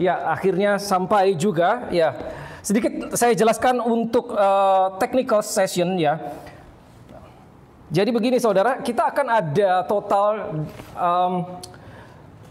Ya, akhirnya sampai juga. Ya, sedikit saya jelaskan untuk technical session ya. Jadi begini saudara, kita akan ada total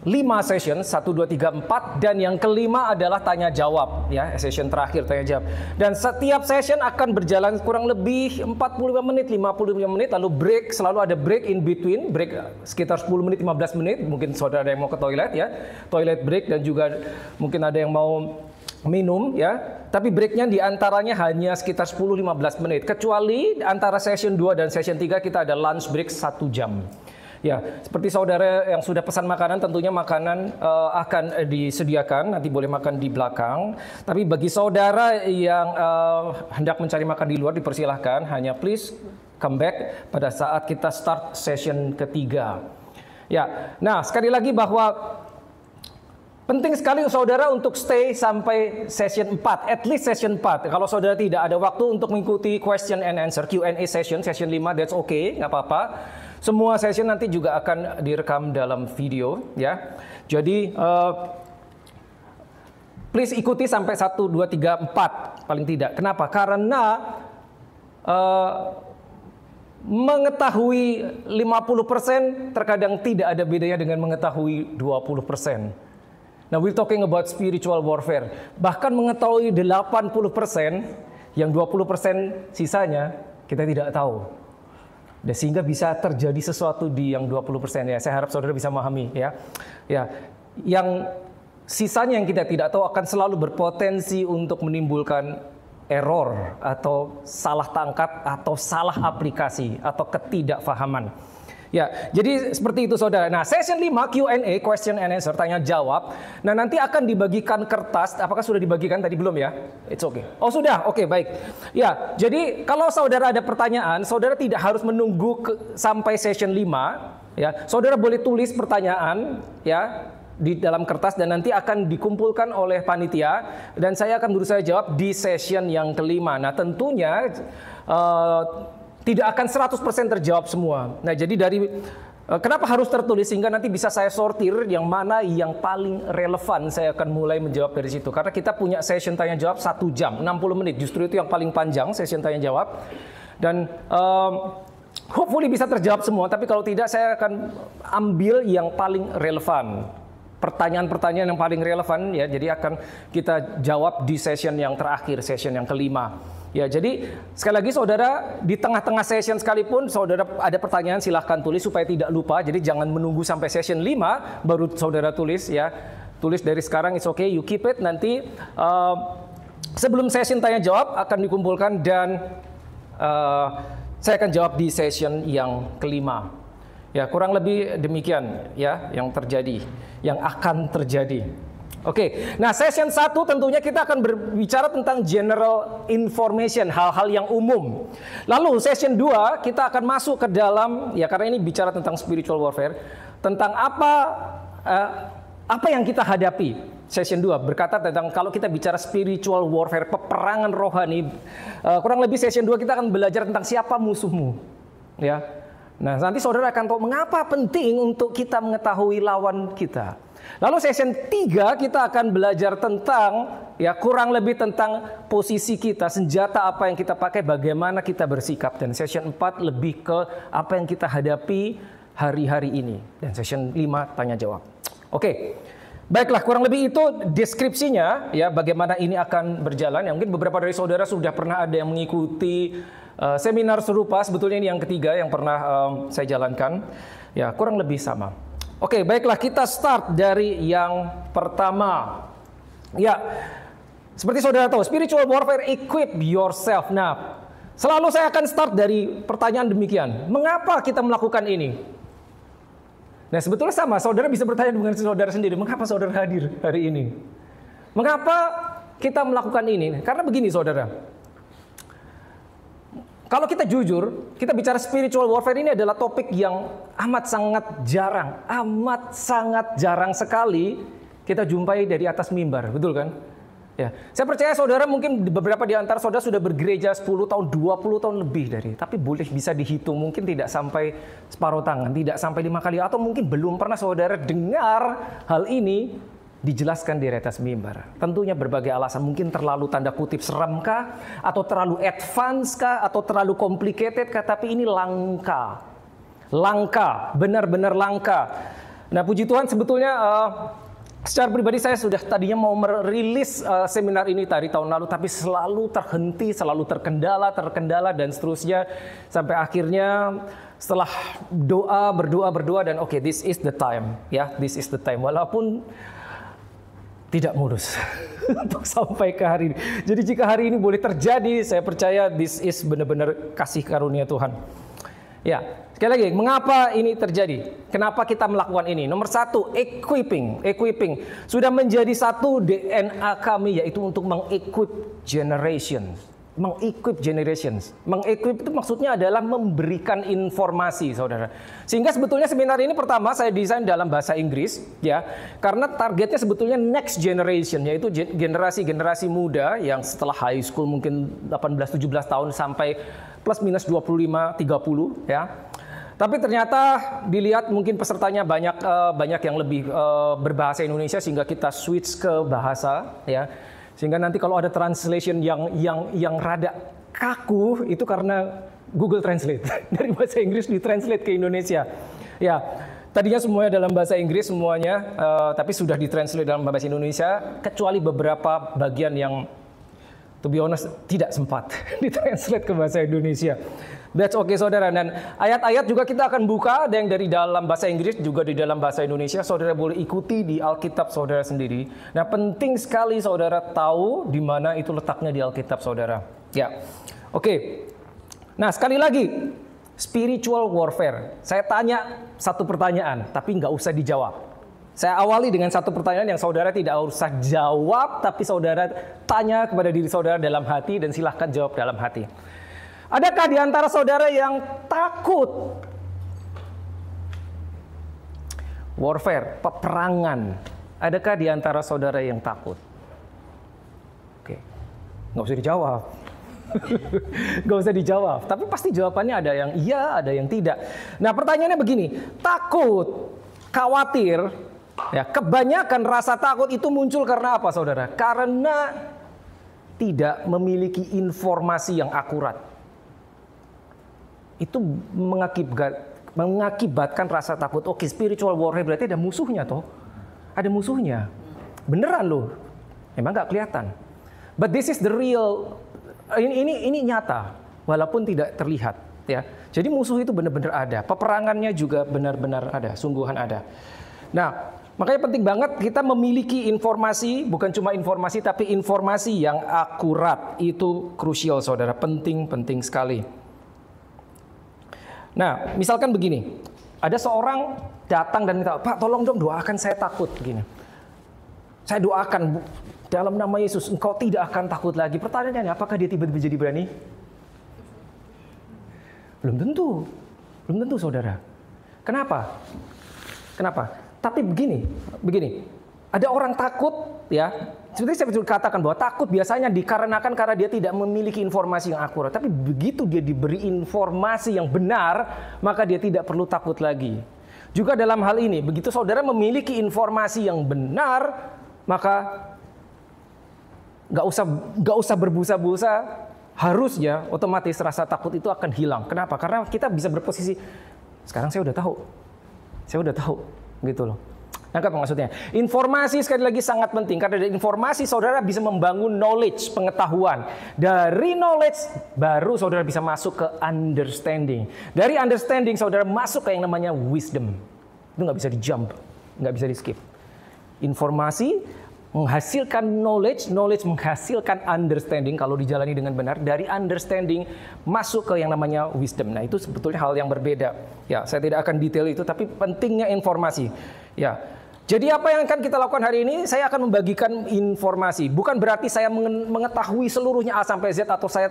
5 session, 1, 2, 3, 4, dan yang kelima adalah tanya jawab ya, session terakhir tanya jawab. Dan setiap session akan berjalan kurang lebih 45 menit, 55 menit, lalu break, selalu ada break in between, break sekitar 10 menit, 15 menit, mungkin saudara ada yang mau ke toilet ya, toilet break, dan juga mungkin ada yang mau minum ya, tapi breaknya diantaranya hanya sekitar 10-15 menit, kecuali antara session 2 dan session 3 kita ada lunch break 1 jam. Ya, seperti saudara yang sudah pesan makanan, tentunya makanan akan disediakan, nanti boleh makan di belakang. Tapi bagi saudara yang hendak mencari makan di luar, dipersilahkan, hanya please come back pada saat kita start session ketiga. Ya, nah sekali lagi bahwa penting sekali saudara untuk stay sampai session 4, at least session 4. Kalau saudara tidak ada waktu untuk mengikuti question and answer, Q&A session 5, that's okay, nggak apa-apa. Semua session nanti juga akan direkam dalam video ya. Jadi please ikuti sampai 1, 2, 3, 4 paling tidak. Kenapa? Karena mengetahui 50% terkadang tidak ada bedanya dengan mengetahui 20%. Nah, we're talking about spiritual warfare. Bahkan mengetahui 80%, yang 20% sisanya kita tidak tahu. Dan sehingga bisa terjadi sesuatu di yang 20% ya. Saya harap saudara bisa memahami ya. Ya, yang sisanya yang kita tidak tahu akan selalu berpotensi untuk menimbulkan error atau salah tangkap atau salah aplikasi atau ketidakfahaman. Ya, jadi seperti itu saudara. Nah, session 5 Q&A, question and answer, tanya jawab. Nah, nanti akan dibagikan kertas. Apakah sudah dibagikan tadi belum ya? It's okay. Oh, sudah. Oke, baik. Ya, jadi kalau saudara ada pertanyaan, saudara tidak harus menunggu sampai session 5, ya. Saudara boleh tulis pertanyaan ya di dalam kertas dan nanti akan dikumpulkan oleh panitia dan saya akan berusaha jawab di session yang kelima. Nah, tentunya tidak akan 100% terjawab semua. Nah, jadi dari kenapa harus tertulis sehingga nanti bisa saya sortir yang mana yang paling relevan, saya akan mulai menjawab dari situ. Karena kita punya session tanya jawab 1 jam, 60 menit. Justru itu yang paling panjang session tanya jawab. Dan hopefully bisa terjawab semua, tapi kalau tidak saya akan ambil yang paling relevan. Pertanyaan-pertanyaan yang paling relevan ya, jadi akan kita jawab di session yang terakhir, session yang kelima. Ya, jadi sekali lagi saudara, di tengah-tengah session sekalipun saudara ada pertanyaan silahkan tulis supaya tidak lupa. Jadi jangan menunggu sampai session 5 baru saudara tulis ya. Tulis dari sekarang, it's okay, you keep it. Nanti sebelum session tanya jawab akan dikumpulkan dan saya akan jawab di session yang kelima. Ya, kurang lebih demikian ya yang terjadi, yang akan terjadi. Oke, nah session 1 tentunya kita akan berbicara tentang general information, hal-hal yang umum. Lalu session 2 kita akan masuk ke dalam, ya karena ini bicara tentang spiritual warfare, tentang apa yang kita hadapi. Session 2 berkata tentang kalau kita bicara spiritual warfare, peperangan rohani, kurang lebih session 2 kita akan belajar tentang siapa musuhmu. Ya, nah nanti saudara akan tahu mengapa penting untuk kita mengetahui lawan kita. Lalu session 3 kita akan belajar tentang ya kurang lebih tentang posisi kita, senjata apa yang kita pakai, bagaimana kita bersikap. Dan session 4 lebih ke apa yang kita hadapi hari-hari ini. Dan session 5 tanya jawab. Oke. Baiklah, kurang lebih itu deskripsinya ya bagaimana ini akan berjalan. Ya, mungkin beberapa dari saudara sudah pernah ada yang mengikuti seminar serupa, sebetulnya ini yang ketiga yang pernah saya jalankan. Ya, kurang lebih sama. Oke, baiklah kita start dari yang pertama. Ya, seperti saudara tahu, spiritual warfare, equip yourself. Nah, selalu saya akan start dari pertanyaan demikian. Mengapa kita melakukan ini? Nah, sebetulnya sama, saudara bisa bertanya dengan saudara sendiri, mengapa saudara hadir hari ini? Mengapa kita melakukan ini? Karena begini saudara, kalau kita jujur, kita bicara spiritual warfare ini adalah topik yang amat sangat jarang sekali kita jumpai dari atas mimbar, betul kan? Ya, saya percaya saudara mungkin beberapa di antara saudara sudah bergereja 10 tahun, 20 tahun lebih dari, tapi boleh bisa dihitung, mungkin tidak sampai separuh tangan, tidak sampai 5 kali, atau mungkin belum pernah saudara dengar hal ini dijelaskan di atas mimbar. Tentunya berbagai alasan, mungkin terlalu tanda kutip seram kah, atau terlalu advance kah, atau terlalu complicated kah, tapi ini langka. Langka, benar-benar langka. Nah, puji Tuhan sebetulnya secara pribadi saya sudah tadinya mau merilis seminar ini tadi tahun lalu, tapi selalu terhenti, selalu terkendala dan seterusnya sampai akhirnya setelah berdoa dan oke, this is the time, ya, this is the time. Walaupun tidak mulus untuk sampai ke hari ini. Jadi jika hari ini boleh terjadi, saya percaya this is benar-benar kasih karunia Tuhan. Ya, sekali lagi, mengapa ini terjadi? Kenapa kita melakukan ini? Nomor satu, equipping. Sudah menjadi satu DNA kami, yaitu untuk mengequip generations. Mengequip itu maksudnya adalah memberikan informasi, saudara. Sehingga sebetulnya seminar ini pertama saya desain dalam bahasa Inggris, ya, karena targetnya sebetulnya next generation, yaitu generasi muda yang setelah high school mungkin 18-17 tahun sampai plus minus 25-30, ya. Tapi ternyata dilihat mungkin pesertanya banyak yang lebih berbahasa Indonesia, sehingga kita switch ke bahasa, ya. Sehingga nanti kalau ada translation yang rada kaku, itu karena Google Translate. Dari bahasa Inggris ditranslate ke Indonesia. Ya, tadinya semuanya dalam bahasa Inggris semuanya, tapi sudah ditranslate dalam bahasa Indonesia, kecuali beberapa bagian yang, to be honest, tidak sempat ditranslate ke bahasa Indonesia. That's okay, saudara. Dan ayat-ayat juga kita akan buka, ada yang dari dalam bahasa Inggris, juga di dalam bahasa Indonesia. Saudara boleh ikuti di Alkitab saudara sendiri. Nah, penting sekali saudara tahu di mana itu letaknya di Alkitab saudara. Ya, oke. Nah, sekali lagi, spiritual warfare. Saya tanya satu pertanyaan, tapi nggak usah dijawab. Saya awali dengan satu pertanyaan yang saudara tidak usah jawab, tapi saudara tanya kepada diri saudara dalam hati, dan silahkan jawab dalam hati. Adakah di antara saudara yang takut? Warfare, peperangan. Adakah di antara saudara yang takut? Oke, nggak usah dijawab. Nggak usah dijawab. Tapi pasti jawabannya ada yang iya, ada yang tidak. Nah, pertanyaannya begini, takut, khawatir, ya, kebanyakan rasa takut itu muncul karena apa, saudara? Karena tidak memiliki informasi yang akurat. Itu mengakibatkan rasa takut. Oke, spiritual warfare berarti ada musuhnya toh. Ada musuhnya. Beneran loh. Emang nggak kelihatan. But this is the real. Ini nyata, walaupun tidak terlihat, ya. Jadi musuh itu benar-benar ada. Peperangannya juga benar-benar ada, sungguhan ada. Nah, makanya penting banget kita memiliki informasi, bukan cuma informasi, tapi informasi yang akurat. Itu krusial, saudara. Penting sekali. Nah, misalkan begini, ada seorang datang dan minta, Pak, tolong dong doakan saya takut, begini. Saya doakan dalam nama Yesus, engkau tidak akan takut lagi. Pertanyaannya, apakah dia tiba-tiba jadi berani? Belum tentu, saudara. Kenapa? Tapi begini, ada orang takut, ya. Seperti saya katakan bahwa takut biasanya dikarenakan karena dia tidak memiliki informasi yang akurat. Tapi begitu dia diberi informasi yang benar, maka dia tidak perlu takut lagi. Juga dalam hal ini, begitu saudara memiliki informasi yang benar, maka nggak usah berbusa-busa. Harusnya otomatis rasa takut itu akan hilang. Kenapa? Karena kita bisa berposisi, sekarang saya udah tahu, gitu loh. Nangkap maksudnya? Informasi sekali lagi sangat penting, karena dari informasi saudara bisa membangun knowledge, pengetahuan. Dari knowledge baru saudara bisa masuk ke understanding. Dari understanding saudara masuk ke yang namanya wisdom. Itu nggak bisa di-jump, nggak bisa di-skip. Informasi menghasilkan knowledge menghasilkan understanding kalau dijalani dengan benar. Dari understanding masuk ke yang namanya wisdom. Nah, itu sebetulnya hal yang berbeda. Ya, saya tidak akan detail itu, tapi pentingnya informasi. Ya. Jadi apa yang akan kita lakukan hari ini? Saya akan membagikan informasi. Bukan berarti saya mengetahui seluruhnya A sampai Z atau saya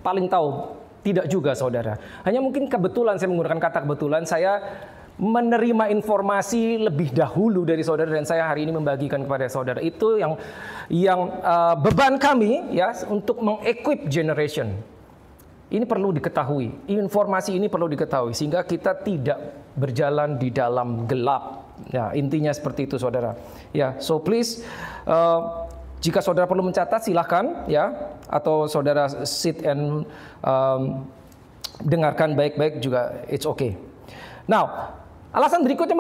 paling tahu. Tidak juga, saudara. Hanya mungkin kebetulan, saya menggunakan kata kebetulan, saya menerima informasi lebih dahulu dari saudara dan saya hari ini membagikan kepada saudara. Itu yang beban kami, ya, untuk mengequip generation. Ini perlu diketahui. Informasi ini perlu diketahui sehingga kita tidak berjalan di dalam gelap. Ya, intinya seperti itu, saudara. Ya, so please, jika saudara perlu mencatat, silahkan, ya, atau saudara sit and dengarkan baik-baik juga, it's okay. Now, alasan berikutnya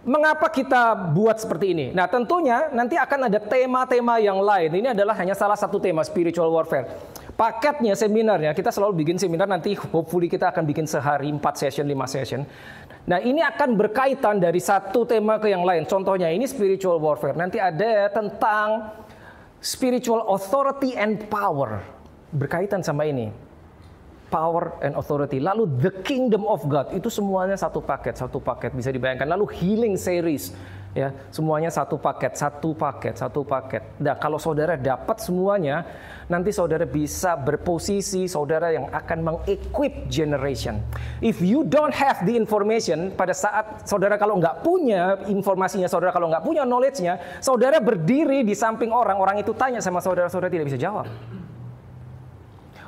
mengapa kita buat seperti ini? Nah, tentunya nanti akan ada tema-tema yang lain. Ini adalah hanya salah satu tema spiritual warfare. Paketnya, seminarnya, kita selalu bikin seminar, nanti hopefully kita akan bikin sehari 4 session, 5 session. Nah, ini akan berkaitan dari satu tema ke yang lain. Contohnya ini spiritual warfare. Nanti ada tentang spiritual authority and power. Berkaitan sama ini. Power and authority. Lalu the kingdom of God. Itu semuanya satu paket bisa dibayangkan. Lalu healing series. Ya, semuanya satu paket. Nah, kalau saudara dapat semuanya, nanti saudara bisa berposisi saudara yang akan mengequip generation. If you don't have the information, pada saat saudara kalau nggak punya informasinya, saudara kalau nggak punya knowledge-nya, saudara berdiri di samping orang itu tanya sama saudara tidak bisa jawab.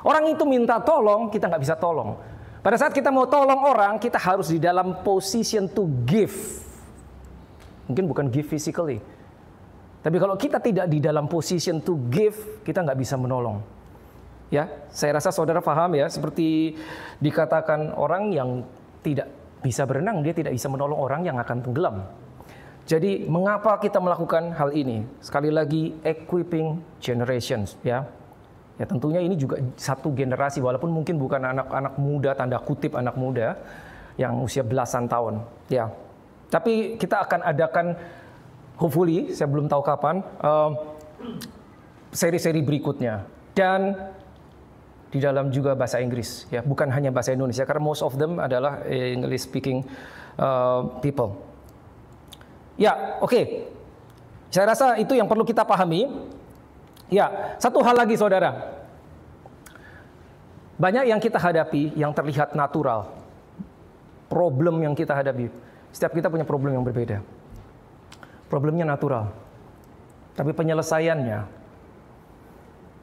Orang itu minta tolong, kita nggak bisa tolong. Pada saat kita mau tolong orang, kita harus di dalam position to give. Mungkin bukan give physically. Tapi kalau kita tidak di dalam position to give, kita nggak bisa menolong. Ya, saya rasa saudara paham ya, seperti dikatakan orang yang tidak bisa berenang, dia tidak bisa menolong orang yang akan tenggelam. Jadi, mengapa kita melakukan hal ini? Sekali lagi, equipping generations, ya. Ya, tentunya ini juga satu generasi, walaupun mungkin bukan anak-anak muda, tanda kutip anak muda, yang usia belasan tahun, ya. Tapi kita akan adakan, hopefully, saya belum tahu kapan, seri-seri berikutnya. Dan di dalam juga bahasa Inggris, ya, bukan hanya bahasa Indonesia, karena most of them adalah English speaking people. Ya, oke. Saya rasa itu yang perlu kita pahami. Ya, satu hal lagi, saudara. Banyak yang kita hadapi yang terlihat natural. Problem yang kita hadapi. Setiap kita punya problem yang berbeda. Problemnya natural. Tapi penyelesaiannya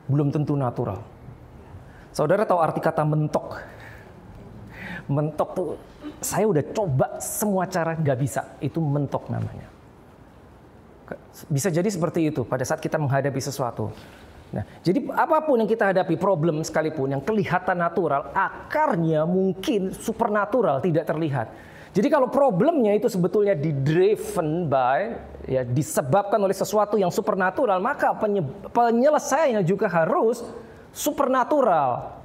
belum tentu natural. Saudara tahu arti kata mentok? Mentok tuh, saya udah coba semua cara, nggak bisa. Itu mentok namanya. Bisa jadi seperti itu pada saat kita menghadapi sesuatu. Nah, jadi apapun yang kita hadapi, problem sekalipun yang kelihatan natural, akarnya mungkin supernatural, tidak terlihat. Jadi kalau problemnya itu sebetulnya di-driven by, ya, disebabkan oleh sesuatu yang supernatural, maka penyelesaiannya juga harus supernatural.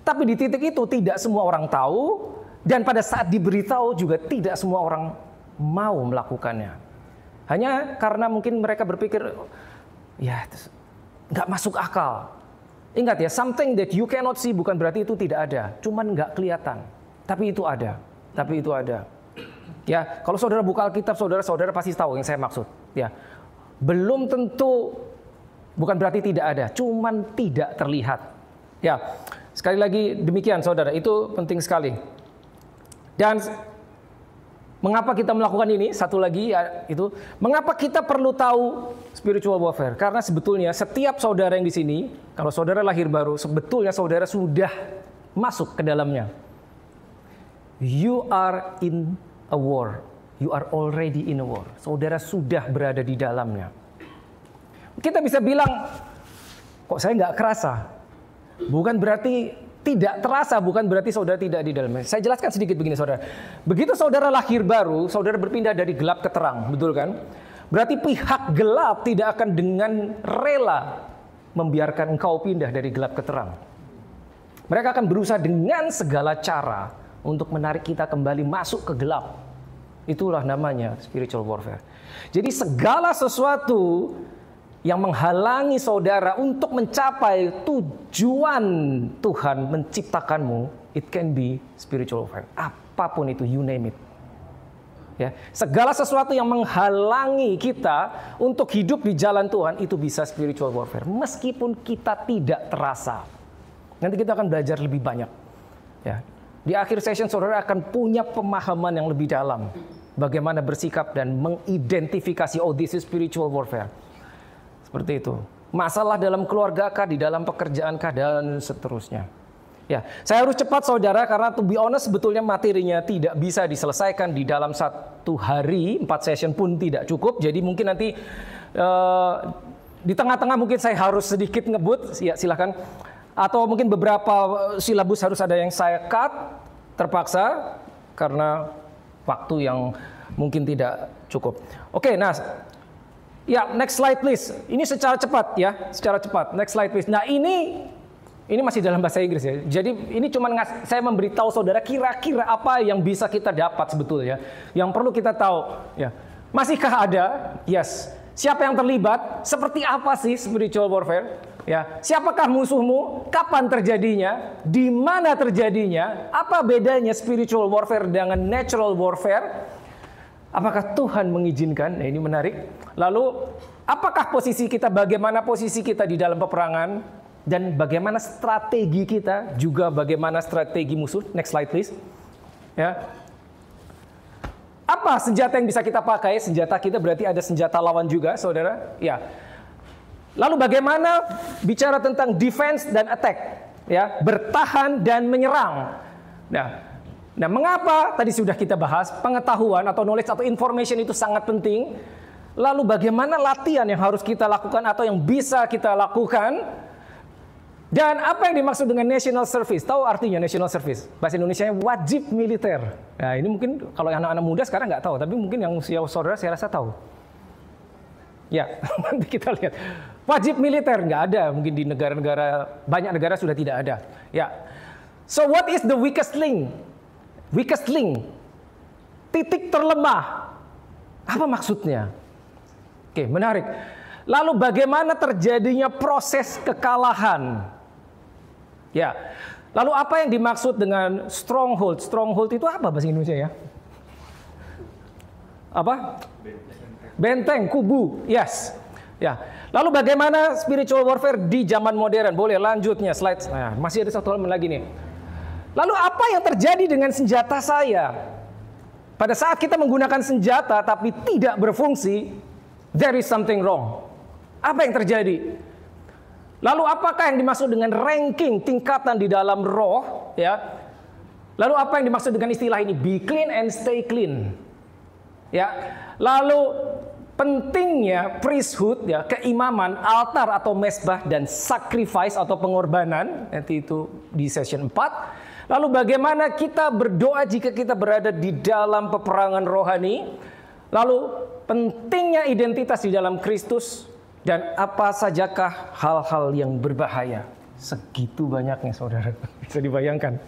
Tapi di titik itu tidak semua orang tahu, dan pada saat diberitahu juga tidak semua orang mau melakukannya. Hanya karena mungkin mereka berpikir, ya, nggak masuk akal. Ingat ya, something that you cannot see bukan berarti itu tidak ada, cuman nggak kelihatan. Tapi itu ada. Ya, kalau saudara buka Alkitab, saudara pasti tahu yang saya maksud. Ya, belum tentu, bukan berarti tidak ada, cuman tidak terlihat. Ya, sekali lagi demikian, saudara, itu penting sekali. Dan mengapa kita melakukan ini? Satu lagi ya, itu mengapa kita perlu tahu spiritual warfare? Karena sebetulnya setiap saudara yang di sini, kalau saudara lahir baru, sebetulnya saudara sudah masuk ke dalamnya. You are in a war. You are already in a war. Saudara sudah berada di dalamnya. Kita bisa bilang, kok saya nggak kerasa? Bukan berarti tidak terasa, bukan berarti saudara tidak di dalamnya. Saya jelaskan sedikit begini, saudara. Begitu saudara lahir baru, saudara berpindah dari gelap ke terang, betul kan? Berarti pihak gelap tidak akan dengan rela membiarkan engkau pindah dari gelap ke terang. Mereka akan berusaha dengan segala cara untuk menarik kita kembali masuk ke gelap. Itulah namanya spiritual warfare. Jadi segala sesuatu yang menghalangi saudara untuk mencapai tujuan Tuhan menciptakanmu, it can be spiritual warfare. Apapun itu, you name it. Ya, segala sesuatu yang menghalangi kita untuk hidup di jalan Tuhan, itu bisa spiritual warfare. Meskipun kita tidak terasa. Nanti kita akan belajar lebih banyak. Ya. Di akhir session saudara akan punya pemahaman yang lebih dalam. Bagaimana bersikap dan mengidentifikasi, oh, this is spiritual warfare. Seperti itu. Masalah dalam keluarga kah, di dalam pekerjaan kah, dan seterusnya. Ya, saya harus cepat saudara karena to be honest sebetulnya materinya tidak bisa diselesaikan di dalam 1 hari, 4 session pun tidak cukup. Jadi mungkin nanti di tengah-tengah mungkin saya harus sedikit ngebut, ya silakan. Atau mungkin beberapa silabus harus ada yang saya cut terpaksa karena waktu yang mungkin tidak cukup. Oke, nah ya next slide please. Ini secara cepat ya, secara cepat. Next slide please. Nah ini masih dalam bahasa Inggris ya. Jadi ini cuma saya memberitahu saudara kira-kira apa yang bisa kita dapat sebetulnya. Yang perlu kita tahu ya. Masihkah ada? Yes. Siapa yang terlibat? Seperti apa sih spiritual warfare? Ya, siapakah musuhmu? Kapan terjadinya? Di mana terjadinya? Apa bedanya spiritual warfare dengan natural warfare? Apakah Tuhan mengizinkan? Nah, ini menarik. Lalu, apakah posisi kita? Bagaimana posisi kita di dalam peperangan? Dan bagaimana strategi kita, juga bagaimana strategi musuh. Next slide please. Ya. Apa senjata yang bisa kita pakai? Senjata kita berarti ada senjata lawan juga, saudara. Ya. Lalu bagaimana bicara tentang defense dan attack? Ya, bertahan dan menyerang. Nah, mengapa tadi sudah kita bahas pengetahuan atau knowledge atau information itu sangat penting? Lalu bagaimana latihan yang harus kita lakukan atau yang bisa kita lakukan? Dan apa yang dimaksud dengan national service? Tahu artinya national service? Bahasa Indonesianya wajib militer. Nah ini mungkin kalau anak-anak muda sekarang nggak tahu, tapi mungkin yang usia saudara saya rasa tahu. Ya, nanti kita lihat. Wajib militer nggak ada, mungkin di negara-negara banyak negara sudah tidak ada. Ya. So what is the weakest link? Weakest link. Titik terlemah. Apa maksudnya? Oke, menarik. Lalu bagaimana terjadinya proses kekalahan? Ya. Lalu apa yang dimaksud dengan stronghold? Stronghold itu apa bahasa Indonesia ya? Apa? Benteng, kubu. Yes. Ya. Lalu bagaimana spiritual warfare di zaman modern? Boleh lanjutnya slide. Nah, masih ada 1 halaman lagi nih. Lalu apa yang terjadi dengan senjata saya? Pada saat kita menggunakan senjata tapi tidak berfungsi, there is something wrong. Apa yang terjadi? Lalu apakah yang dimaksud dengan ranking, tingkatan di dalam roh? Ya. Lalu apa yang dimaksud dengan istilah ini? Be clean and stay clean. Ya. Lalu pentingnya priesthood, ya, keimaman, altar atau mesbah dan sacrifice atau pengorbanan. Nanti itu di session 4. Lalu bagaimana kita berdoa jika kita berada di dalam peperangan rohani? Lalu pentingnya identitas di dalam Kristus. Dan apa sajakah hal-hal yang berbahaya? Segitu banyaknya saudara, bisa dibayangkan.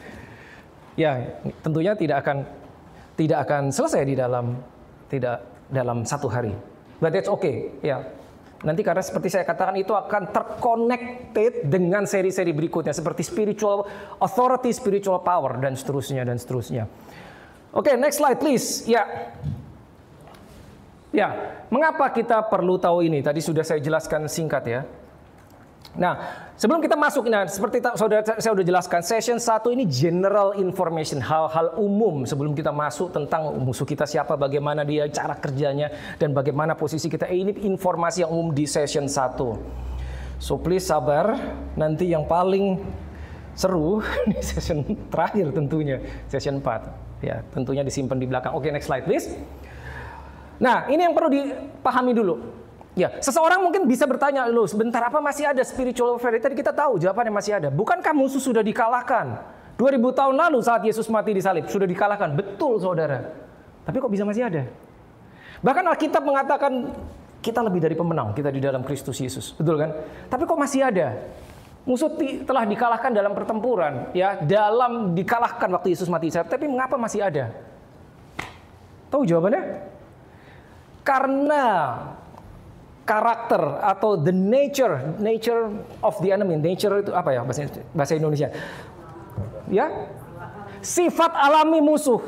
Ya, tentunya tidak akan selesai di dalam 1 hari. But that's okay, ya. Nanti karena seperti saya katakan itu akan terconnected dengan seri-seri berikutnya seperti spiritual authority, spiritual power dan seterusnya dan seterusnya. Oke, next slide please. Ya. Ya, mengapa kita perlu tahu ini? Tadi sudah saya jelaskan singkat ya. Nah, sebelum kita masuk, nah, seperti saya sudah jelaskan, session 1 ini general information, hal-hal umum sebelum kita masuk tentang musuh kita siapa, bagaimana dia, cara kerjanya, dan bagaimana posisi kita. Ini informasi yang umum di session 1. So please sabar, nanti yang paling seru di session terakhir tentunya, session 4. Ya, tentunya disimpan di belakang. Oke, next slide please. Nah, ini yang perlu dipahami dulu. Ya, seseorang mungkin bisa bertanya, loh sebentar apa masih ada spiritual warfare? Tadi kita tahu jawabannya masih ada. Bukankah musuh sudah dikalahkan? 2000 tahun lalu saat Yesus mati di salib, sudah dikalahkan. Betul saudara. Tapi kok bisa masih ada? Bahkan Alkitab mengatakan kita lebih dari pemenang, kita di dalam Kristus Yesus. Betul kan? Tapi kok masih ada? Musuh telah dikalahkan dalam pertempuran. Ya, dalam dikalahkan waktu Yesus mati di salib. Tapi mengapa masih ada? Tahu jawabannya? Karena karakter atau the nature of the enemy. Nature itu apa ya bahasa Indonesia? Ya, sifat alami musuh.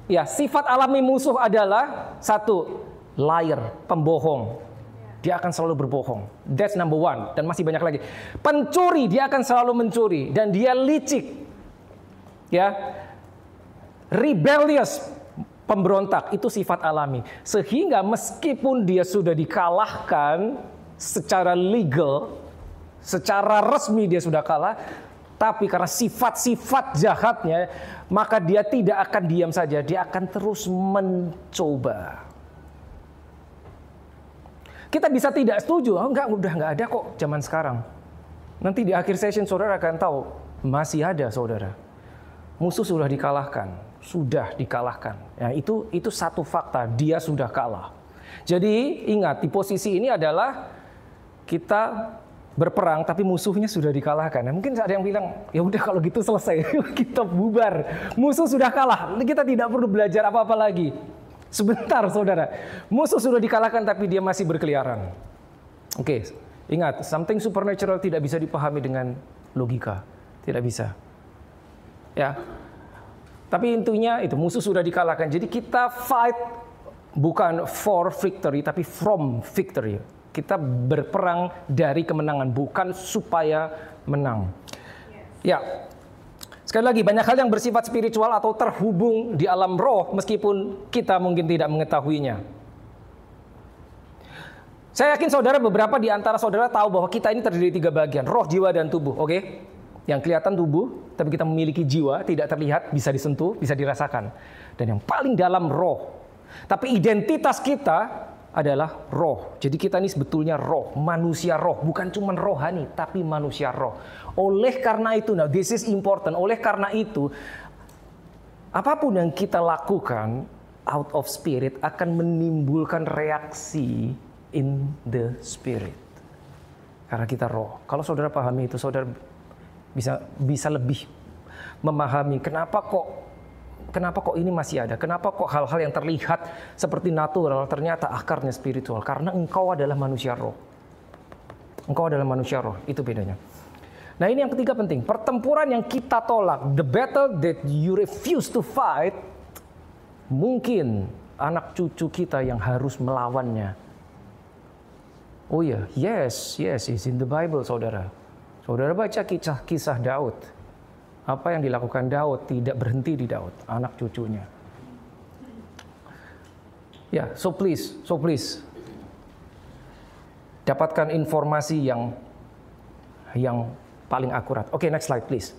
Ya, sifat alami musuh adalah 1, liar, pembohong. Dia akan selalu berbohong. That's number 1. Dan masih banyak lagi. Pencuri, dia akan selalu mencuri dan dia licik. Ya, rebellious, pemberontak, itu sifat alami. Sehingga meskipun dia sudah dikalahkan secara legal, secara resmi dia sudah kalah, Tapi karena sifat-sifat jahatnya, maka dia tidak akan diam saja, dia akan terus mencoba. Kita bisa tidak setuju, udah nggak ada kok zaman sekarang. Nanti di akhir session saudara akan tahu, masih ada saudara. Musuh sudah dikalahkan. Ya, itu satu fakta, dia sudah kalah. Jadi ingat, di posisi ini adalah kita berperang tapi musuhnya sudah dikalahkan. Nah, mungkin ada yang bilang, ya udah kalau gitu selesai, kita bubar. Musuh sudah kalah, kita tidak perlu belajar apa-apa lagi. Sebentar saudara, musuh sudah dikalahkan tapi dia masih berkeliaran. Oke, ingat, something supernatural tidak bisa dipahami dengan logika, tidak bisa. Ya, tapi intinya itu musuh sudah dikalahkan. Jadi kita fight bukan for victory, tapi from victory. Kita berperang dari kemenangan, bukan supaya menang. Ya, sekali lagi banyak hal yang bersifat spiritual atau terhubung di alam roh, meskipun kita mungkin tidak mengetahuinya. Saya yakin saudara, beberapa di antara saudara tahu bahwa kita ini terdiri dari 3 bagian, roh, jiwa, dan tubuh. Oke? Yang kelihatan tubuh, tapi kita memiliki jiwa, tidak terlihat, bisa disentuh, bisa dirasakan. Dan yang paling dalam roh. Tapi identitas kita adalah roh. Jadi kita ini sebetulnya roh, manusia roh, bukan cuma rohani, tapi manusia roh. Oleh karena itu, now this is important. Oleh karena itu, apapun yang kita lakukan out of spirit akan menimbulkan reaksi in the spirit. Karena kita roh. Kalau saudara pahami itu, saudara bisa lebih memahami kenapa kok ini masih ada? Kenapa kok hal-hal yang terlihat seperti natural ternyata akarnya spiritual? Karena engkau adalah manusia roh. Engkau adalah manusia roh, itu bedanya. Nah, ini yang ketiga penting. Pertempuran yang kita tolak, the battle that you refuse to fight, mungkin anak cucu kita yang harus melawannya. Oh ya, yes, it's in the Bible, saudara. Saudara baca kisah Daud. Apa yang dilakukan Daud tidak berhenti di Daud, anak cucunya. Ya, so please. Dapatkan informasi yang paling akurat. Oke, next slide please.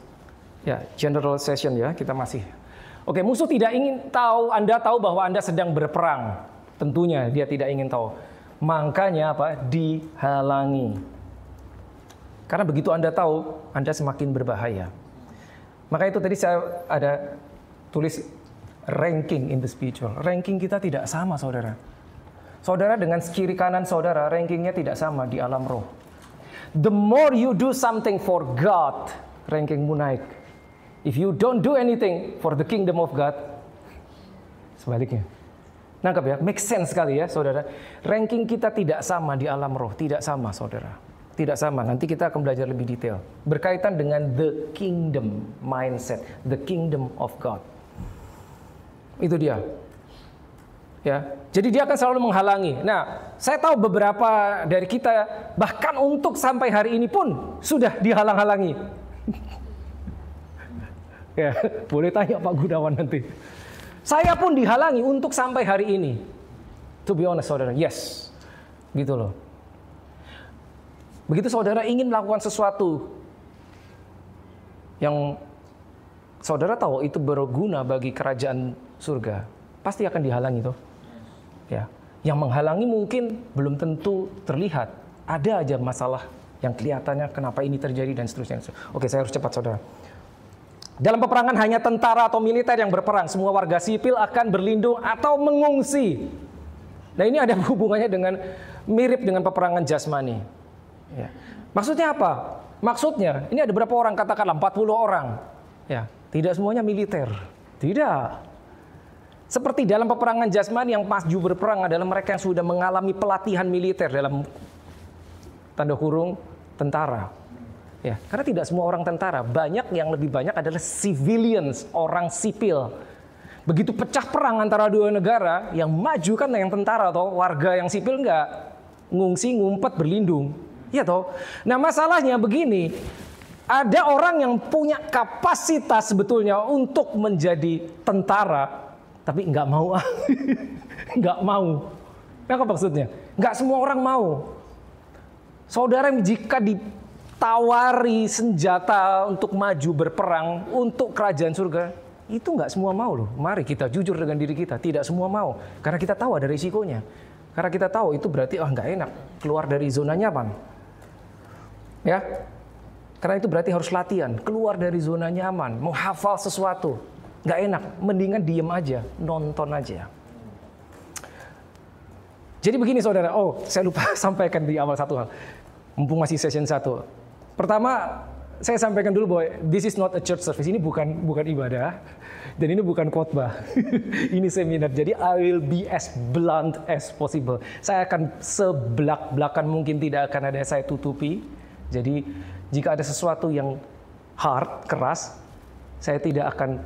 Ya, general session ya, kita masih. Oke, musuh tidak ingin tahu, Anda tahu bahwa Anda sedang berperang. Tentunya dia tidak ingin tahu. Makanya apa? Dihalangi. Karena begitu Anda tahu, Anda semakin berbahaya. Maka itu tadi saya ada tulis ranking in the spiritual. Ranking kita tidak sama, saudara. Saudara dengan kiri kanan saudara, rankingnya tidak sama di alam roh. The more you do something for God, rankingmu naik. If you don't do anything for the kingdom of God, sebaliknya. Nangkap ya? Make sense sekali ya, saudara. Ranking kita tidak sama di alam roh, tidak sama, saudara. Tidak sama, nanti kita akan belajar lebih detail. Berkaitan dengan the kingdom mindset, the kingdom of God. Itu dia. Ya, jadi dia akan selalu menghalangi. Nah, saya tahu beberapa dari kita bahkan untuk sampai hari ini pun sudah dihalang-halangi. Ya, boleh tanya Pak Gunawan nanti. Saya pun dihalangi untuk sampai hari ini. To be honest, saudara, yes. Gitu loh. Begitu saudara ingin melakukan sesuatu yang saudara tahu itu berguna bagi kerajaan surga, pasti akan dihalangi toh. Ya, yang menghalangi mungkin belum tentu terlihat. Ada aja masalah yang kelihatannya kenapa ini terjadi dan seterusnya. Oke, saya harus cepat, saudara. Dalam peperangan hanya tentara atau militer yang berperang, semua warga sipil akan berlindung atau mengungsi. Nah, ini ada hubungannya dengan mirip dengan peperangan jasmani. Ya. Maksudnya apa? Maksudnya, ini ada berapa orang, katakanlah 40 orang. Ya, tidak semuanya militer. Tidak. Seperti dalam peperangan jasmani yang maju berperang adalah mereka yang sudah mengalami pelatihan militer dalam tanda kurung tentara. Ya, karena tidak semua orang tentara, banyak yang lebih banyak adalah civilians, orang sipil. Begitu pecah perang antara dua negara, yang maju kan yang tentara atau warga yang sipil enggak, ngungsi, ngumpet, berlindung. Ya toh. Nah, masalahnya begini, ada orang yang punya kapasitas sebetulnya untuk menjadi tentara, tapi nggak mau, nggak mau. Apa maksudnya? Nggak semua orang mau. Saudara jika tawari senjata untuk maju berperang untuk kerajaan surga, itu nggak semua mau loh. Mari kita jujur dengan diri kita, tidak semua mau. Karena kita tahu ada risikonya. Karena kita tahu itu berarti nggak enak, keluar dari zona nyaman. Ya, karena itu berarti harus latihan, keluar dari zona nyaman, menghafal sesuatu. Nggak enak, mendingan diem aja, nonton aja. Jadi begini saudara, saya lupa sampaikan di awal satu hal. Mumpung masih session 1. Pertama, saya sampaikan dulu bahwa this is not a church service. Ini bukan ibadah. Dan ini bukan khotbah. Ini seminar. Jadi I will be as blunt as possible. Saya akan sebelak-belakan mungkin, tidak akan ada saya tutupi. Jadi jika ada sesuatu yang hard, keras, saya tidak akan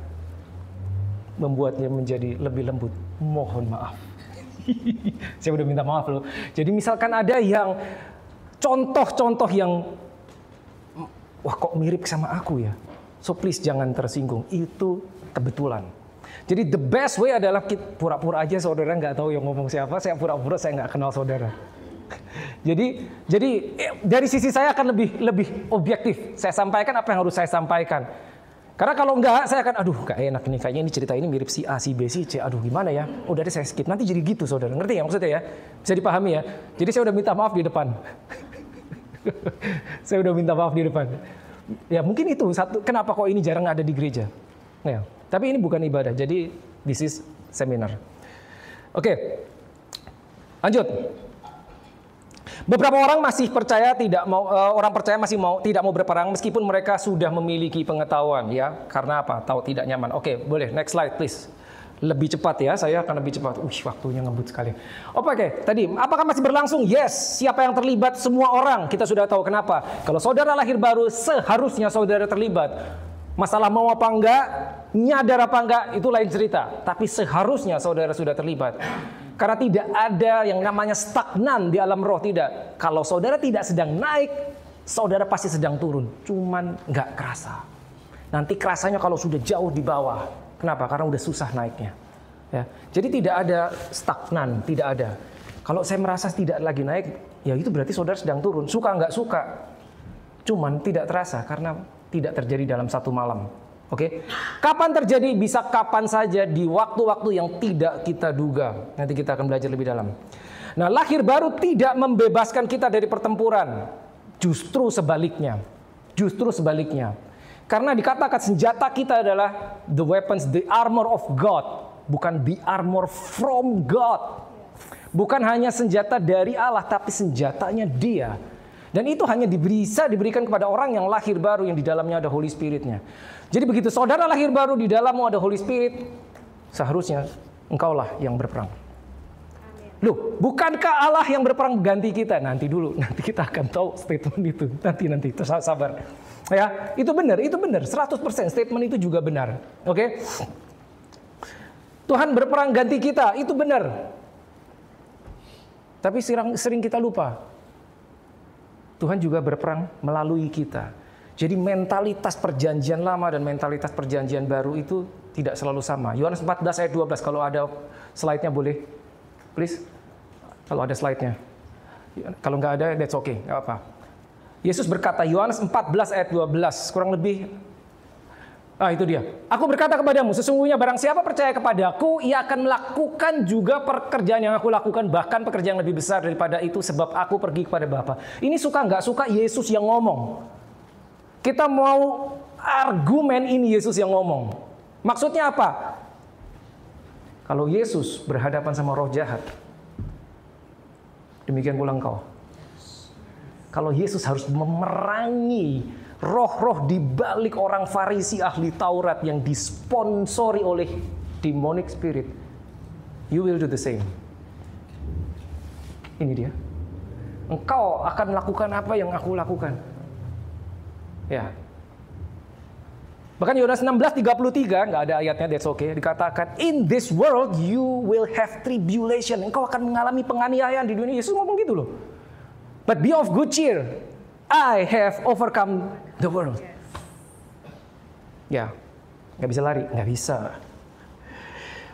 membuatnya menjadi lebih lembut. Mohon maaf. Saya udah minta maaf loh. Jadi misalkan ada yang contoh-contoh yang wah kok mirip sama aku ya. So please jangan tersinggung. Itu kebetulan. Jadi the best way adalah pura-pura aja saudara nggak tahu yang ngomong siapa. Saya pura-pura saya nggak kenal saudara. Jadi dari sisi saya akan lebih objektif. Saya sampaikan apa yang harus saya sampaikan. Karena kalau enggak, saya akan, gak enak nih, kayaknya ini cerita ini mirip si A, si B, si C, gimana ya? Udah deh saya skip, nanti jadi gitu saudara, ngerti ya maksudnya ya? Bisa dipahami ya? Jadi saya udah minta maaf di depan. Saya udah minta maaf di depan. Ya mungkin itu, kenapa kok ini jarang ada di gereja. Ya, tapi ini bukan ibadah, jadi this is seminar. Oke, lanjut. Beberapa orang masih percaya tidak mau berperang meskipun mereka sudah memiliki pengetahuan ya. Karena apa? Tahu tidak nyaman. Oke, boleh next slide please. Lebih cepat ya, saya akan lebih cepat. Waktunya ngebut sekali. Oke, tadi apakah masih berlangsung? Yes. Siapa yang terlibat? Semua orang. Kita sudah tahu kenapa. Kalau saudara lahir baru, seharusnya saudara terlibat. Masalah mau apa enggak, nyadar apa enggak, itu lain cerita. Tapi seharusnya saudara sudah terlibat. Karena tidak ada yang namanya stagnan di alam roh, tidak. Kalau saudara tidak sedang naik, saudara pasti sedang turun. Cuman nggak kerasa. Nanti kerasanya kalau sudah jauh di bawah. Kenapa? Karena udah susah naiknya. Ya. Jadi tidak ada stagnan, tidak ada. Kalau saya merasa tidak lagi naik, ya itu berarti saudara sedang turun. Suka nggak suka. Cuman tidak terasa karena tidak terjadi dalam satu malam. Oke, kapan terjadi? Bisa kapan saja di waktu-waktu yang tidak kita duga. Nanti kita akan belajar lebih dalam. Nah, lahir baru tidak membebaskan kita dari pertempuran. Justru sebaliknya. Karena dikatakan senjata kita adalah the weapons, the armor of God. Bukan the armor from God. Bukan hanya senjata dari Allah, tapi senjatanya Dia. Dan itu hanya bisa diberikan kepada orang yang lahir baru, yang di dalamnya ada Holy Spirit-nya. Jadi begitu saudara lahir baru, di dalammu ada Holy Spirit, seharusnya engkaulah yang berperang. Loh, bukankah Allah yang berperang ganti kita? Nanti dulu, nanti kita akan tahu statement itu. Nanti, sabar. Ya, itu benar, 100% statement itu juga benar. Oke? Tuhan berperang ganti kita, itu benar. Tapi sering kita lupa. Tuhan juga berperang melalui kita. Jadi mentalitas perjanjian lama dan mentalitas perjanjian baru itu tidak selalu sama. Yohanes 14 ayat 12, kalau ada slide-nya boleh. Please. Kalau ada slide-nya. Kalau nggak ada, that's okay. Nggak apa-apa. Yesus berkata, Yohanes 14 ayat 12, kurang lebih. Itu dia. Aku berkata kepadamu, sesungguhnya barang siapa percaya kepadaku, ia akan melakukan juga pekerjaan yang aku lakukan, bahkan pekerjaan yang lebih besar daripada itu, sebab aku pergi kepada Bapa. Ini suka nggak suka Yesus yang ngomong. Kita mau argumen ini Yesus yang ngomong. Maksudnya apa? Kalau Yesus berhadapan sama roh jahat, demikian pula engkau. Kalau Yesus harus memerangi roh-roh di balik orang Farisi ahli Taurat yang disponsori oleh demonic spirit, you will do the same. Ini dia. Engkau akan melakukan apa yang aku lakukan. Ya. Bahkan Yohanes 16:33, nggak ada ayatnya, that's okay, dikatakan, in this world you will have tribulation. Engkau akan mengalami penganiayaan di dunia. Yesus ngomong gitu loh. But be of good cheer. I have overcome the world. Ya, nggak bisa lari, nggak bisa.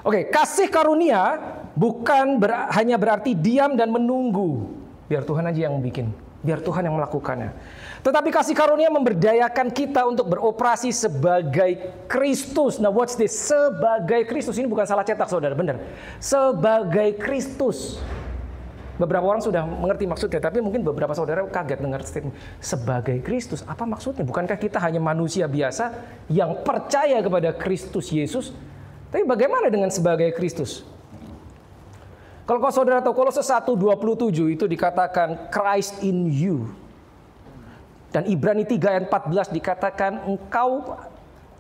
Oke, kasih karunia bukan hanya berarti diam dan menunggu. Biar Tuhan aja yang bikin. Biar Tuhan yang melakukannya. Tetapi kasih karunia memberdayakan kita untuk beroperasi sebagai Kristus. Nah, what's this? Sebagai Kristus. Ini bukan salah cetak, saudara, benar. Sebagai Kristus. Beberapa orang sudah mengerti maksudnya, tapi mungkin beberapa saudara kaget dengar statement sebagai Kristus. Apa maksudnya? Bukankah kita hanya manusia biasa yang percaya kepada Kristus Yesus? Tapi bagaimana dengan sebagai Kristus? Kalau saudara tahu Kolose 1:27 itu dikatakan Christ in you. Dan Ibrani 3 ayat 14 dikatakan engkau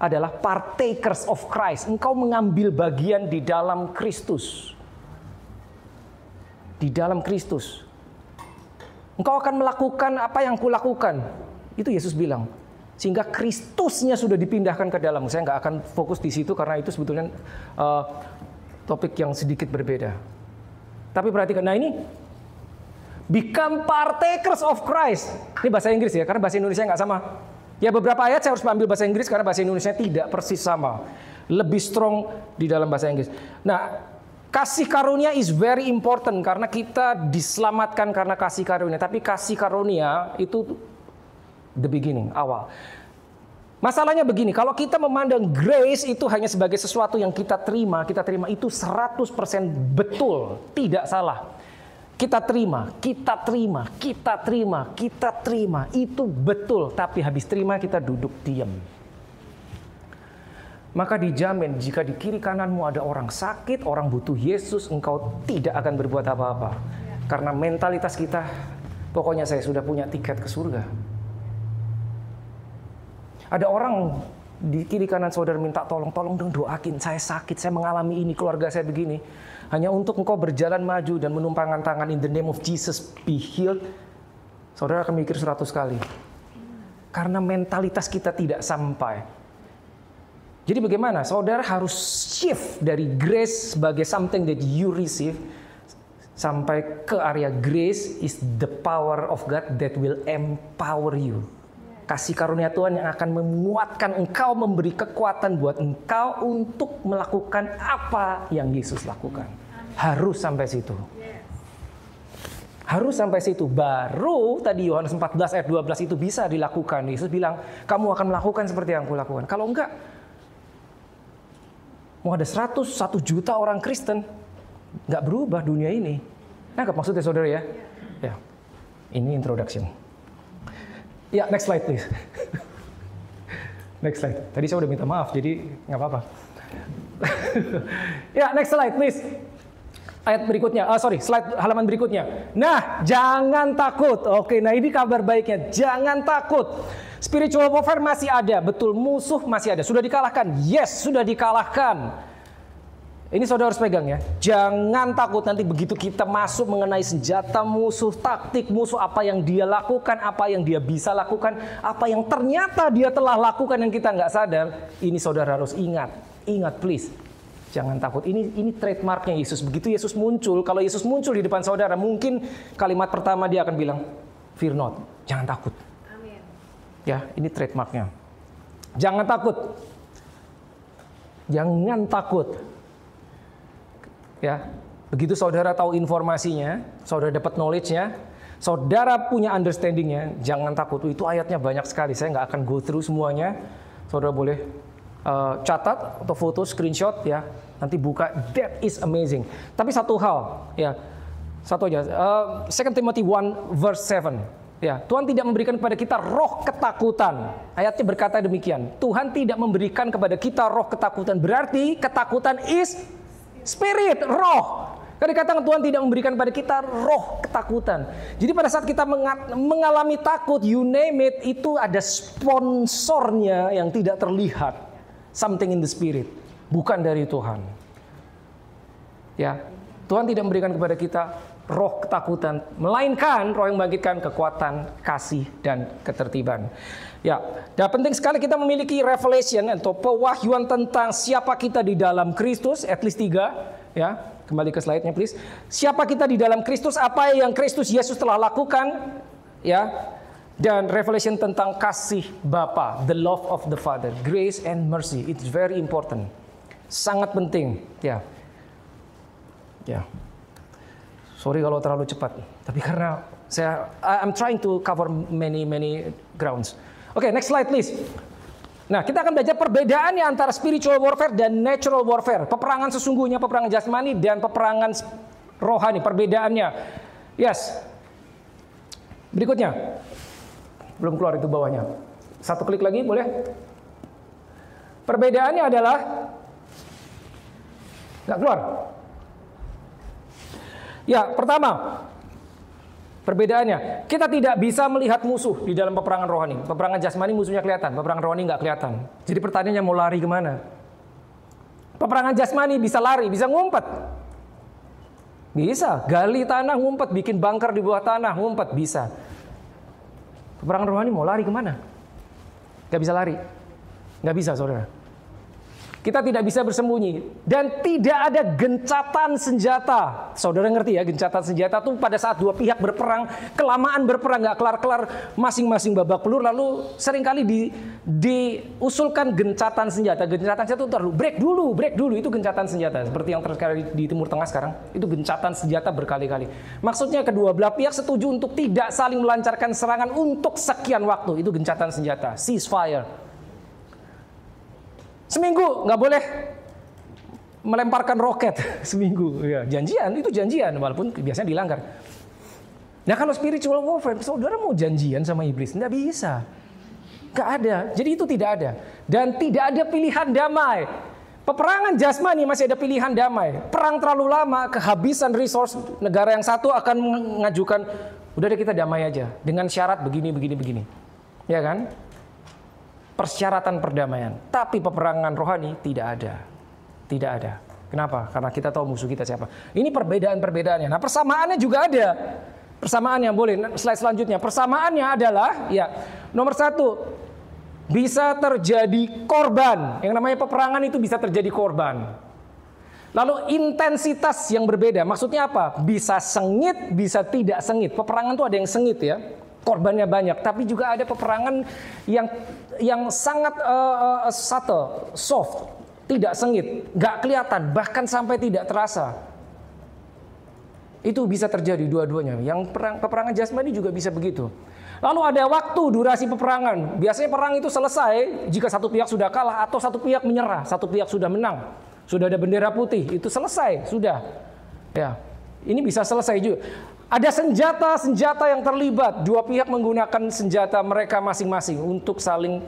adalah partakers of Christ. Engkau mengambil bagian di dalam Kristus. Di dalam Kristus. Engkau akan melakukan apa yang kulakukan. Itu Yesus bilang. Sehingga Kristusnya sudah dipindahkan ke dalam. Saya nggak akan fokus di situ karena itu sebetulnya topik yang sedikit berbeda. Tapi perhatikan, nah ini become partakers of Christ. Ini bahasa Inggris ya, karena bahasa Indonesia nggak sama. Ya beberapa ayat saya harus ambil bahasa Inggris karena bahasa Indonesia tidak persis sama. Lebih strong di dalam bahasa Inggris. Nah, kasih karunia is very important karena kita diselamatkan karena kasih karunia. Tapi kasih karunia itu the beginning, awal. Masalahnya begini, kalau kita memandang grace itu hanya sebagai sesuatu yang kita terima itu 100% betul, tidak salah. Kita terima, itu betul. Tapi habis terima kita duduk diam. Maka dijamin jika di kiri kananmu ada orang sakit, orang butuh Yesus, engkau tidak akan berbuat apa-apa. Karena mentalitas kita, pokoknya saya sudah punya tiket ke surga. Ada orang di kiri kanan saudara minta tolong dong doakin, saya sakit, saya mengalami ini, keluarga saya begini. Hanya untuk engkau berjalan maju dan menumpangkan tangan in the name of Jesus be healed. Saudara akan mikir 100 kali. Karena mentalitas kita tidak sampai. Jadi bagaimana? Saudara harus shift dari grace sebagai something that you receive sampai ke area grace is the power of God that will empower you. Kasih karunia Tuhan yang akan menguatkan engkau, memberi kekuatan buat engkau untuk melakukan apa yang Yesus lakukan. Harus sampai situ. Harus sampai situ. Baru tadi Yohanes 14 ayat 12 itu bisa dilakukan. Yesus bilang, kamu akan melakukan seperti yang aku lakukan. Kalau enggak, mau ada 101 juta orang Kristen, enggak berubah dunia ini. Nangkap maksudnya saudara ya? Ya. Ini introduction. Ya, next slide please. Next slide. Tadi saya udah minta maaf, jadi nggak apa-apa. Ya, next slide please. Ayat berikutnya, slide halaman berikutnya. Nah, jangan takut. Oke, nah ini kabar baiknya. Jangan takut. Spiritual warfare masih ada, betul, musuh masih ada. Sudah dikalahkan? Yes, sudah dikalahkan. Ini saudara harus pegang ya. Jangan takut nanti begitu kita masuk mengenai senjata musuh, taktik musuh, apa yang dia lakukan, apa yang dia bisa lakukan, apa yang ternyata dia telah lakukan yang kita nggak sadar. Ini saudara harus ingat. Ingat please. Jangan takut. Ini trademarknya Yesus. Begitu Yesus muncul, kalau Yesus muncul di depan saudara, mungkin kalimat pertama dia akan bilang, fear not. Jangan takut. Amin. Ya, ini trademarknya. Jangan takut. Jangan takut. Ya, begitu saudara tahu informasinya, saudara dapat knowledge-nya, saudara punya understanding-nya, jangan takut. Itu ayatnya banyak sekali, saya nggak akan go through semuanya. Saudara boleh catat atau foto, screenshot ya, nanti buka. That is amazing. Tapi satu hal, ya, satu aja. 2 Timothy 1 verse 7. Ya, Tuhan tidak memberikan kepada kita roh ketakutan. Ayatnya berkata demikian. Tuhan tidak memberikan kepada kita roh ketakutan. Berarti ketakutan is spirit, roh. Karena dikatakan Tuhan tidak memberikan pada kita roh ketakutan. Jadi pada saat kita mengalami takut, you name it, itu ada sponsornya yang tidak terlihat. Something in the spirit. Bukan dari Tuhan. Ya, Tuhan tidak memberikan kepada kita roh ketakutan. Melainkan roh yang membangkitkan kekuatan, kasih, dan ketertiban. Ya, dan penting sekali kita memiliki revelation atau pewahyuan tentang siapa kita di dalam Kristus, at least 3, ya. Kembali ke slide-nya please. Siapa kita di dalam Kristus, apa yang Kristus Yesus telah lakukan, ya. Dan revelation tentang kasih Bapa, the love of the Father, grace and mercy. It's very important. Sangat penting, ya. Ya. Sorry kalau terlalu cepat, tapi karena I'm trying to cover many grounds. Oke, next slide please. Nah, kita akan belajar perbedaannya antara spiritual warfare dan natural warfare. Peperangan sesungguhnya, peperangan jasmani dan peperangan rohani. Perbedaannya. Yes. Berikutnya. Belum keluar itu bawahnya. Satu klik lagi, boleh? Perbedaannya adalah nggak keluar. Ya, pertama. Perbedaannya, kita tidak bisa melihat musuh di dalam peperangan rohani. Peperangan jasmani musuhnya kelihatan, peperangan rohani nggak kelihatan. Jadi pertanyaannya mau lari kemana? Peperangan jasmani bisa lari, bisa ngumpet. Bisa, gali tanah, ngumpet, bikin bunker di bawah tanah, ngumpet, bisa. Peperangan rohani mau lari kemana? Nggak bisa lari. Nggak bisa, saudara. Kita tidak bisa bersembunyi. Dan tidak ada gencatan senjata. Saudara ngerti ya, gencatan senjata itu pada saat dua pihak berperang, kelamaan berperang, nggak kelar-kelar, masing-masing babak pelur, lalu seringkali diusulkan gencatan senjata. Gencatan senjata itu break dulu, itu gencatan senjata. Seperti yang terjadi di Timur Tengah sekarang, itu gencatan senjata berkali-kali. Maksudnya kedua belah pihak setuju untuk tidak saling melancarkan serangan untuk sekian waktu. Itu gencatan senjata, ceasefire. Seminggu nggak boleh melemparkan roket seminggu. Ya, itu janjian walaupun biasanya dilanggar. Nah kalau spiritual warfare, saudara mau janjian sama iblis? Nggak bisa. Nggak ada. Jadi itu tidak ada. Dan tidak ada pilihan damai. Peperangan jasmani masih ada pilihan damai. Perang terlalu lama, kehabisan resource, negara yang satu akan mengajukan, udah deh kita damai aja. Dengan syarat begini. Ya kan? Persyaratan perdamaian. Tapi peperangan rohani tidak ada. Tidak ada. Kenapa? Karena kita tahu musuh kita siapa. Ini perbedaan-perbedaannya. Nah, persamaannya juga ada. Persamaannya boleh. Slide selanjutnya. Persamaannya adalah, ya, nomor satu, bisa terjadi korban. Yang namanya peperangan itu bisa terjadi korban. Lalu intensitas yang berbeda. Maksudnya apa? Bisa sengit, bisa tidak sengit. Peperangan itu ada yang sengit ya. Korbannya banyak, tapi juga ada peperangan yang sangat subtle, soft, tidak sengit, nggak kelihatan, bahkan sampai tidak terasa. Itu bisa terjadi dua-duanya. Yang peperangan jasmani juga bisa begitu. Lalu ada waktu durasi peperangan. Biasanya perang itu selesai jika satu pihak sudah kalah atau satu pihak menyerah, satu pihak sudah menang, sudah ada bendera putih, itu selesai, sudah. Ya, ini bisa selesai juga. Ada senjata yang terlibat. Dua pihak menggunakan senjata mereka masing-masing untuk saling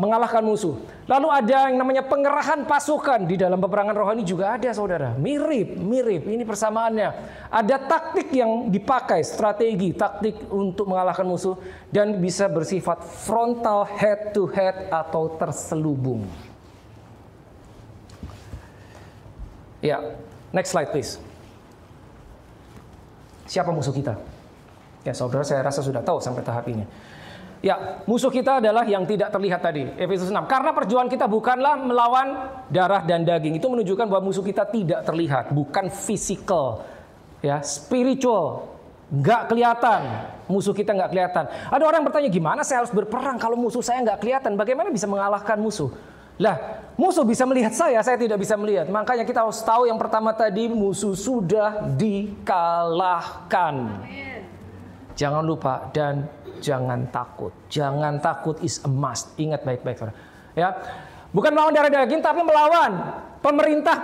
mengalahkan musuh. Lalu ada yang namanya pengerahan pasukan di dalam peperangan rohani juga ada, saudara. Mirip. Ini persamaannya. Ada taktik yang dipakai, strategi, taktik untuk mengalahkan musuh dan bisa bersifat frontal, head to head atau terselubung. Ya, next slide please. Siapa musuh kita? Ya, saudara saya rasa sudah tahu sampai tahap ini. Ya, musuh kita adalah yang tidak terlihat tadi, Efesus 6. Karena perjuangan kita bukanlah melawan darah dan daging. Itu menunjukkan bahwa musuh kita tidak terlihat, bukan physical, ya, spiritual. Nggak kelihatan, musuh kita nggak kelihatan. Ada orang bertanya, gimana saya harus berperang kalau musuh saya nggak kelihatan? Bagaimana bisa mengalahkan musuh? Lah, musuh bisa melihat saya tidak bisa melihat. Makanya kita harus tahu yang pertama tadi, musuh sudah dikalahkan. Amen. Jangan lupa dan jangan takut. Jangan takut is a must. Ingat baik-baik, saudara. Ya, bukan melawan darah daging, tapi melawan pemerintah.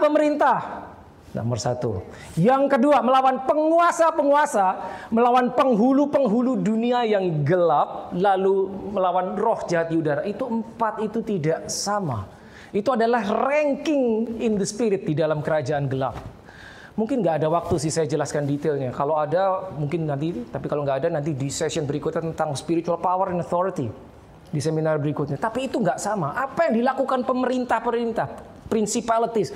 Nomor satu. Yang kedua, melawan penguasa-penguasa, melawan penghulu-penghulu dunia yang gelap, lalu melawan roh jahat di udara. Itu empat itu tidak sama. Itu adalah ranking in the spirit di dalam kerajaan gelap. Mungkin nggak ada waktu sih saya jelaskan detailnya. Kalau ada mungkin nanti, tapi kalau nggak ada nanti di session berikutnya tentang spiritual power and authority di seminar berikutnya. Tapi itu nggak sama. Apa yang dilakukan pemerintah, principalities,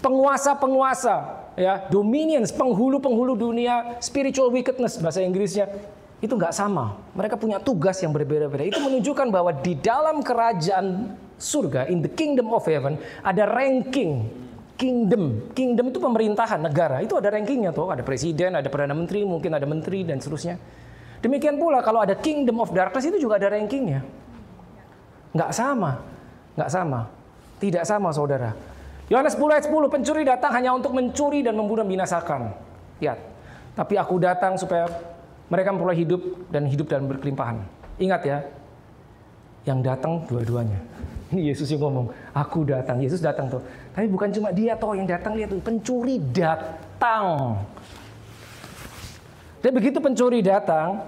penguasa-penguasa, ya, dominions, penghulu-penghulu dunia, spiritual wickedness bahasa Inggrisnya, itu nggak sama. Mereka punya tugas yang berbeda-beda. Itu menunjukkan bahwa di dalam kerajaan surga, in the kingdom of heaven, ada ranking. Kingdom itu pemerintahan negara. Itu ada rankingnya tuh. Ada presiden, ada perdana menteri, mungkin ada menteri dan seterusnya. Demikian pula kalau ada kingdom of darkness itu juga ada rankingnya. Nggak sama. Tidak sama, saudara. Yohanes 10 ayat 10, pencuri datang hanya untuk mencuri dan membunuh, membinasakan. Ya, tapi aku datang supaya Mereka memperoleh hidup dan hidup dalam berkelimpahan. Ingat ya, yang datang dua-duanya. Ini Yesus yang ngomong, aku datang. Yesus datang tuh. Tapi bukan cuma dia toh yang datang, lihat tuh, pencuri datang. Dan begitu pencuri datang,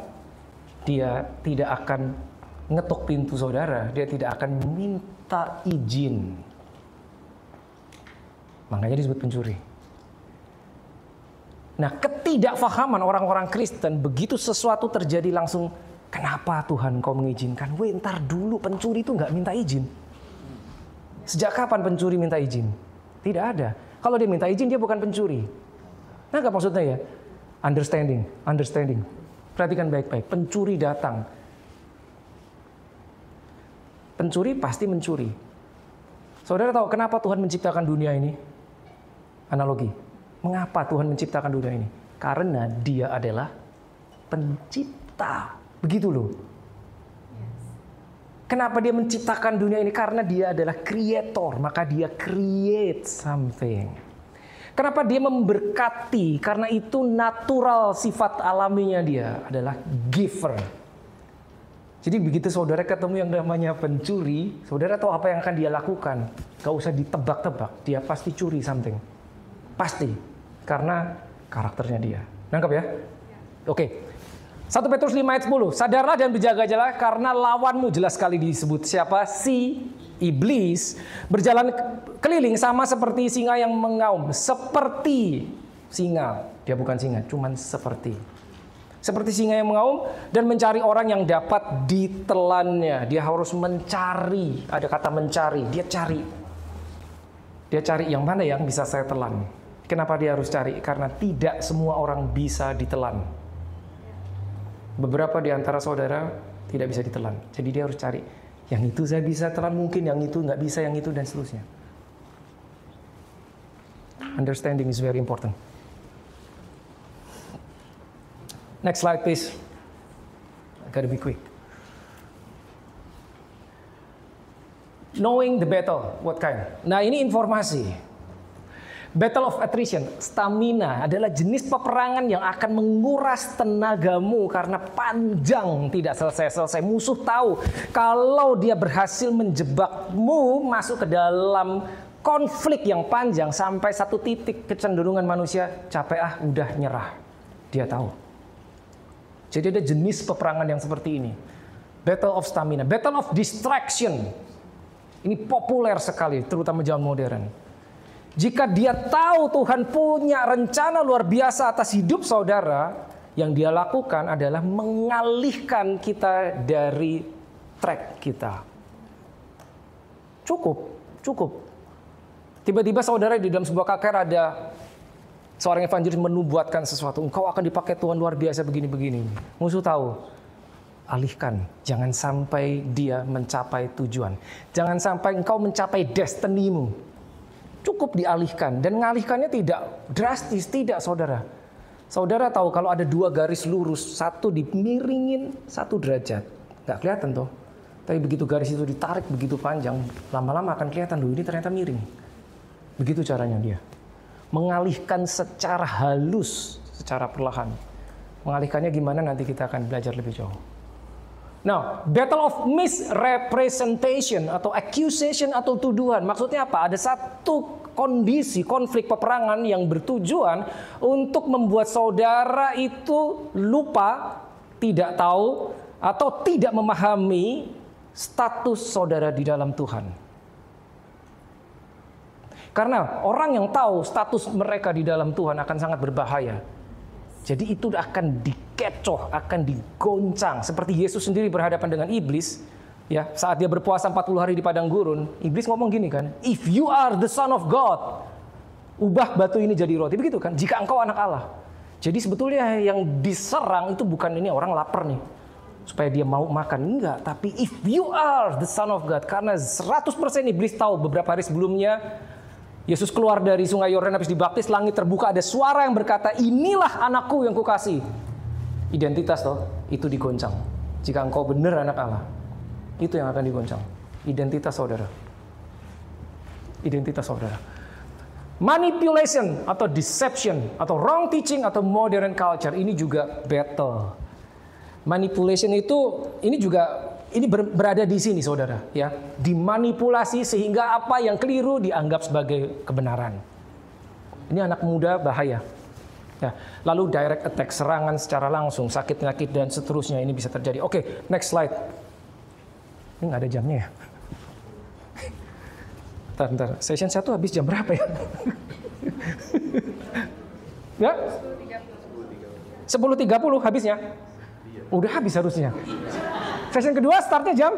dia tidak akan ngetok pintu saudara, dia tidak akan minta izin. Makanya disebut pencuri. Nah, ketidakfahaman orang-orang Kristen, begitu sesuatu terjadi langsung, kenapa Tuhan kau mengizinkan? Weh, ntar dulu, pencuri itu nggak minta izin. Sejak kapan pencuri minta izin? Tidak ada. Kalau dia minta izin, dia bukan pencuri. Nah, apa maksudnya ya? Understanding. Perhatikan baik-baik. Pencuri datang. Pencuri pasti mencuri. Saudara tahu kenapa Tuhan menciptakan dunia ini? Analogi. Mengapa Tuhan menciptakan dunia ini? Karena Dia adalah pencipta. Begitu loh. Kenapa Dia menciptakan dunia ini? Karena Dia adalah creator. Maka Dia create something. Kenapa Dia memberkati? Karena itu natural sifat alaminya Dia adalah giver. Jadi begitu saudara ketemu yang namanya pencuri, saudara tahu apa yang akan dia lakukan. Gak usah ditebak-tebak, dia pasti curi something. Pasti. Karena karakternya dia. Nangkep ya? Oke. 1 Petrus 5 ayat 10. Sadarlah dan berjaga-jaga karena lawanmu, jelas sekali disebut siapa? Si iblis. Berjalan keliling sama seperti singa yang mengaum. Seperti singa. Dia bukan singa, cuman seperti. Seperti singa yang mengaum dan mencari orang yang dapat ditelannya. Dia harus mencari. Ada kata mencari. Dia cari. Dia cari yang mana yang bisa saya telan. Kenapa dia harus cari? Karena tidak semua orang bisa ditelan. Beberapa di antara saudara tidak bisa ditelan. Jadi dia harus cari. Yang itu saya bisa telan mungkin, yang itu nggak bisa, yang itu dan seterusnya. Understanding is very important. Next slide, please. I gotta be quick. Knowing the battle, what kind? Nah, ini informasi. Battle of attrition, stamina adalah jenis peperangan yang akan menguras tenagamu karena panjang, tidak selesai-selesai. Musuh tahu kalau dia berhasil menjebakmu masuk ke dalam konflik yang panjang sampai satu titik kecenderungan manusia capek udah nyerah. Dia tahu. Jadi ada jenis peperangan yang seperti ini. Battle of stamina, battle of distraction. Ini populer sekali, terutama zaman modern. Jika dia tahu Tuhan punya rencana luar biasa atas hidup saudara, yang dia lakukan adalah mengalihkan kita dari track kita. Cukup. Tiba-tiba saudara di dalam sebuah KKR ada seorang evangelis menubuatkan sesuatu. Engkau akan dipakai Tuhan luar biasa begini-begini. Musuh tahu. Alihkan. Jangan sampai dia mencapai tujuan. Jangan sampai engkau mencapai destinimu. Cukup dialihkan. Dan mengalihkannya tidak drastis. Tidak saudara. Saudara tahu kalau ada dua garis lurus. Satu dimiringin, satu derajat. Nggak kelihatan tuh. Tapi begitu garis itu ditarik begitu panjang. Lama-lama akan kelihatan. Loh, ini ternyata miring. Begitu caranya dia. Mengalihkan secara halus, secara perlahan. Mengalihkannya gimana nanti kita akan belajar lebih jauh. Now, battle of misrepresentation atau accusation atau tuduhan. Maksudnya apa? Ada satu kondisi konflik peperangan yang bertujuan untuk membuat saudara itu lupa, tidak tahu, atau tidak memahami status saudara di dalam Tuhan. Karena orang yang tahu status mereka di dalam Tuhan akan sangat berbahaya. Jadi itu akan dikecoh, akan digoncang. Seperti Yesus sendiri berhadapan dengan iblis. Ya, saat dia berpuasa 40 hari di padang gurun, iblis ngomong gini kan, "If you are the son of God, ubah batu ini jadi roti." Begitu kan, jika engkau anak Allah. Jadi sebetulnya yang diserang itu bukan ini orang lapar nih, supaya dia mau makan. Enggak, tapi if you are the son of God. Karena 100% iblis tahu beberapa hari sebelumnya, Yesus keluar dari sungai Yordan habis dibaptis, langit terbuka, ada suara yang berkata, "Inilah anakku yang kukasih." Identitas toh, itu digoncang. Jika engkau benar anak Allah, itu yang akan digoncang. Identitas saudara. Identitas saudara. Manipulation atau deception atau wrong teaching atau modern culture, ini juga battle. Manipulation itu ini juga berada di sini saudara ya. Dimanipulasi sehingga apa yang keliru dianggap sebagai kebenaran. Ini anak muda bahaya. Ya, lalu direct attack, serangan secara langsung, sakit penyakit dan seterusnya ini bisa terjadi. Oke, next slide. Ini nggak ada jamnya ya. Bentar. Session 1 habis jam berapa ya? Ya? 10.30 habisnya. Udah habis harusnya. Session kedua startnya jam?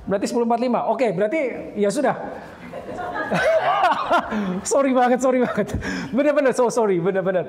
Berarti 10.45. Oke, berarti ya sudah. sorry banget. Benar-benar sorry, benar-benar.